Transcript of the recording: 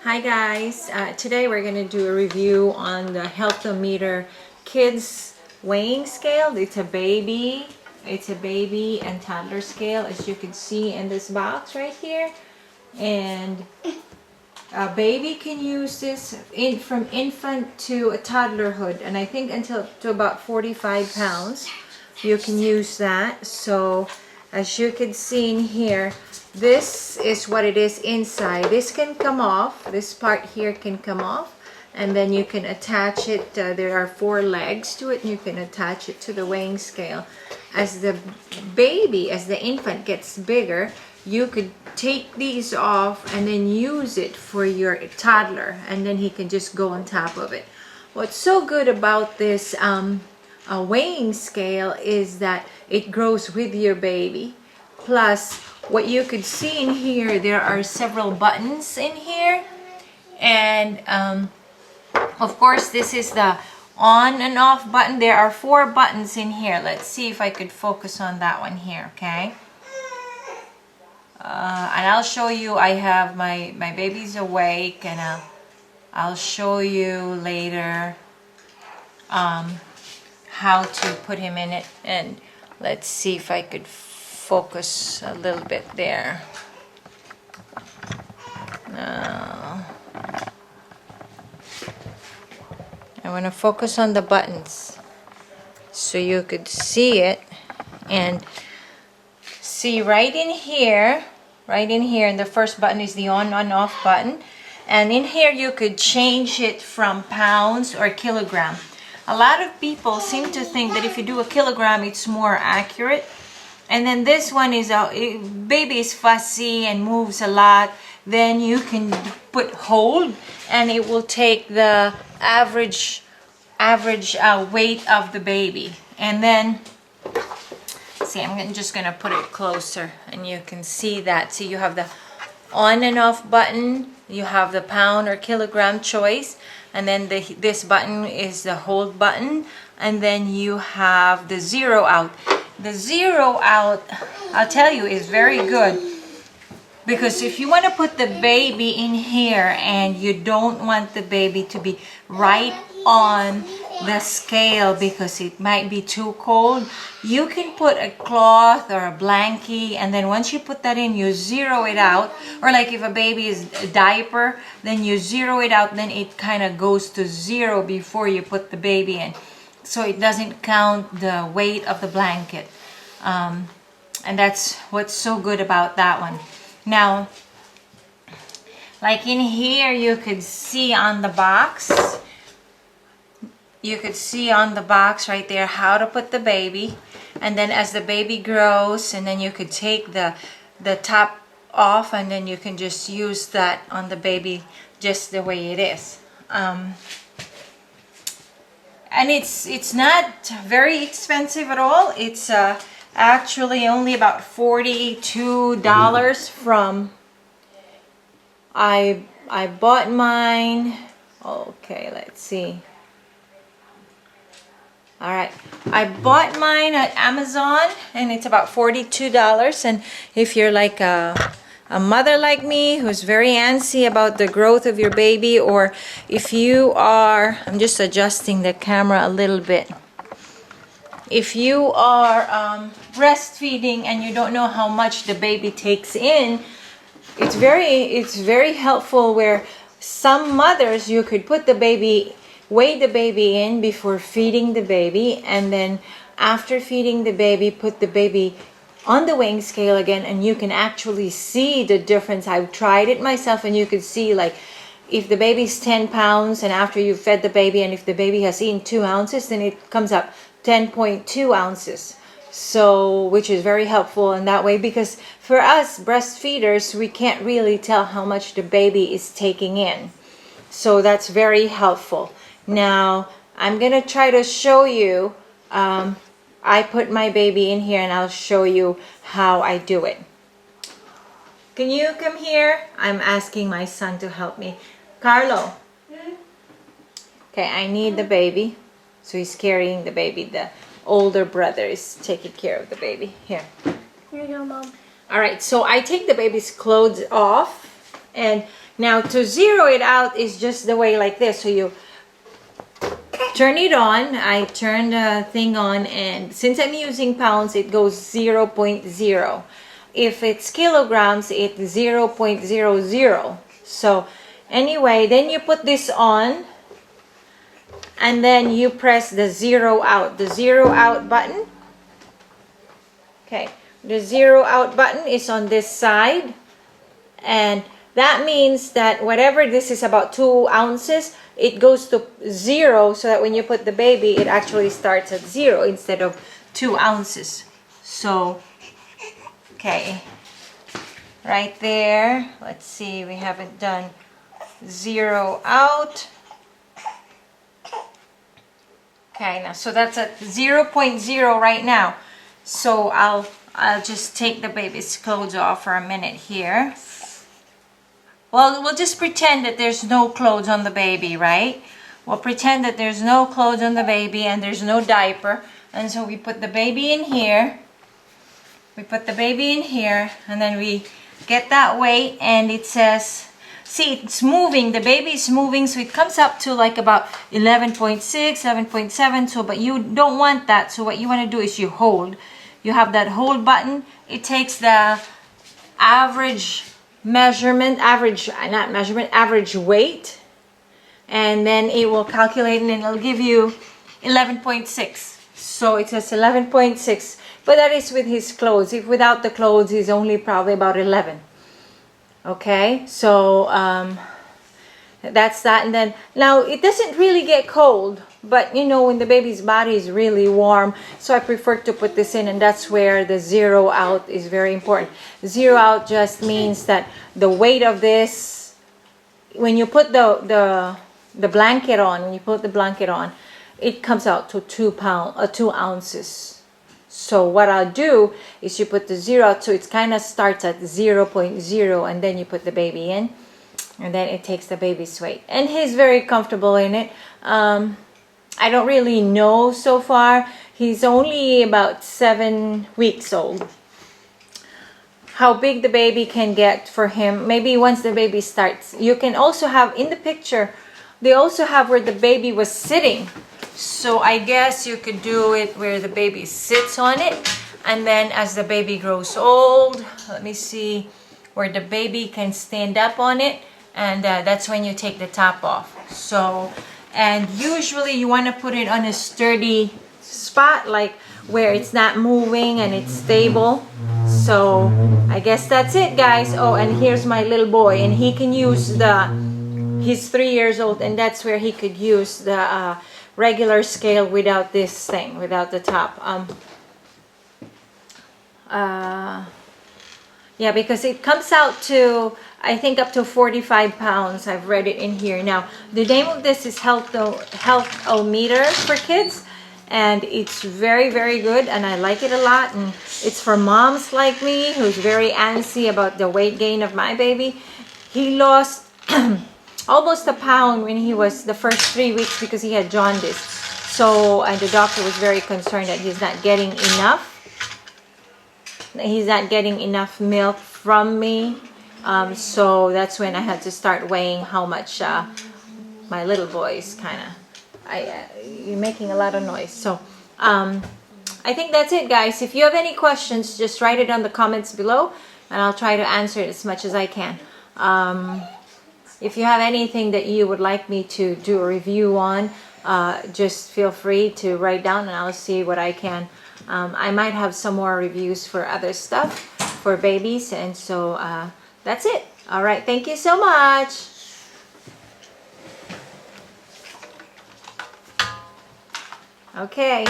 Hi guys, today we're going to do a review on the HealthOmeter Kids Weighing Scale. It's a baby and toddler scale, as you can see in this box right here. And a baby can use this from infant to a toddlerhood, and I think until to about 45 pounds you can use that. So as you can see in here, this is what it is inside. This can come off, this part here can come off, and then you can attach it. There are 4 legs to it, and you can attach it to the weighing scale. As the infant gets bigger, you could take these off and then use it for your toddler, and then he can just go on top of it. What's so good about this weighing scale is that it grows with your baby. Plus, what you could see in here, there are several buttons in here, and of course this is the on and off button. There are 4 buttons in here. Let's see if I could focus on that one here, okay? And I'll show you. I have my baby's awake, and I'll show you later how to put him in it. And let's see if I could focus a little bit there. Now I want to focus on the buttons so you could see it, and see right in here, and the first button is the on and off button, and in here you could change it from pounds or kilogram. A lot of people seem to think that if you do a kilogram it's more accurate, and then this one is baby is fussy and moves a lot, then you can put hold and it will take the average weight of the baby. And then see, I'm just gonna put it closer and you can see that. See, you have the on and off button, you have the pound or kilogram choice, and then this button is the hold button, and then you have the zero out. The zero out, I'll tell you, is very good, because if you want to put the baby in here and you don't want the baby to be right on the scale because it might be too cold, you can put a cloth or a blankie, and then once you put that in, you zero it out. Or like if a baby is a diaper, then you zero it out, then it kind of goes to 0 before you put the baby in, so it doesn't count the weight of the blanket. And that's what's so good about that one. Now, like in here, you could see on the box, right there how to put the baby, and then as the baby grows, and then you could take the top off, and then you can just use that on the baby just the way it is. And it's not very expensive at all. It's actually only about $42 from I bought mine. Okay, let's see. All right, I bought mine at Amazon, and it's about $42. And if you're like a mother like me who's very antsy about the growth of your baby, or if you are, I'm just adjusting the camera a little bit. If you are breastfeeding and you don't know how much the baby takes in, it's very helpful, where some mothers, you could put the baby, weigh the baby in before feeding the baby, and then after feeding the baby, put the baby on the weighing scale again, and you can actually see the difference. I've tried it myself, and you could see, like, if the baby's 10 pounds and after you fed the baby, and if the baby has eaten 2 ounces, then it comes up 10.2 ounces. So, which is very helpful in that way, because for us breastfeeders, we can't really tell how much the baby is taking in. So that's very helpful. Now, I'm gonna try to show you, I put my baby in here, and I'll show you how I do it. Can you come here? I'm asking my son to help me. Carlo. Okay, I need the baby. So he's carrying the baby. The older brother is taking care of the baby. Here. Here you go, Mom. All right, so I take the baby's clothes off, and Now to zero it out is just the way like this. So you turn it on. I turn the thing on, and since I'm using pounds, it goes 0.0. If it's kilograms, it's 0.00. So anyway, then you put this on, and then you press the zero out button. Okay, the zero out button is on this side, and that means that whatever this is, about 2 ounces, it goes to 0, so that when you put the baby, it actually starts at 0 instead of 2 ounces. So, okay, right there. Let's see, we haven't done zero out. Okay, now so that's at 0.0 right now. So I'll just take the baby's clothes off for a minute here. Well, we'll just pretend that there's no clothes on the baby, right? We'll pretend that there's no clothes on the baby and there's no diaper. And so we put the baby in here. We put the baby in here, and then we get that weight, and it says, see, it's moving. The baby is moving, so it comes up to like about 11.6, 11.7. So, but you don't want that. So what you want to do is you hold. You have that hold button. It takes the average measurement, average weight, and then it will calculate, and it'll give you 11.6. So it says 11.6, but that is with his clothes. If without the clothes, he's only probably about 11. Okay, so that's that. And then now it doesn't really get cold, but you know, when the baby's body is really warm, so I prefer to put this in, and that's where the zero out is very important. Zero out just means that the weight of this, when you put the blanket on, it comes out to 2 ounces. So what I'll do is you put the zero out, so it kind of starts at 0.0, and then you put the baby in, and then it takes the baby's weight, and he's very comfortable in it. I don't really know so far. He's only about 7 weeks old. How big the baby can get for him, maybe once the baby starts. You can also have, in the picture, they also have where the baby was sitting. So I guess you could do it where the baby sits on it, and then as the baby grows old, let me see, where the baby can stand up on it, and that's when you take the top off. So, and usually you want to put it on a sturdy spot, like where it's not moving and it's stable. So I guess that's it, guys. Oh, and here's my little boy, and he can use he's 3 years old, and that's where he could use the regular scale without this thing, without the top. Yeah, because it comes out to, I think, up to 45 pounds. I've read it in here. Now, the name of this is HealthOmeter for kids, and it's very, very good, and I like it a lot. And it's for moms like me who's very antsy about the weight gain of my baby. He lost almost a pound when he was the first 3 weeks because he had jaundice. So, and the doctor was very concerned that he's not getting enough. He's not getting enough milk from me. So that's when I had to start weighing how much my little boy is kind of, you're making a lot of noise. So I think that's it, guys. If you have any questions, just write it on the comments below, and I'll try to answer it as much as I can. If you have anything that you would like me to do a review on, just feel free to write down, and I'll see what I can. I might have some more reviews for other stuff for babies, and so that's it. All right, thank you so much. Okay.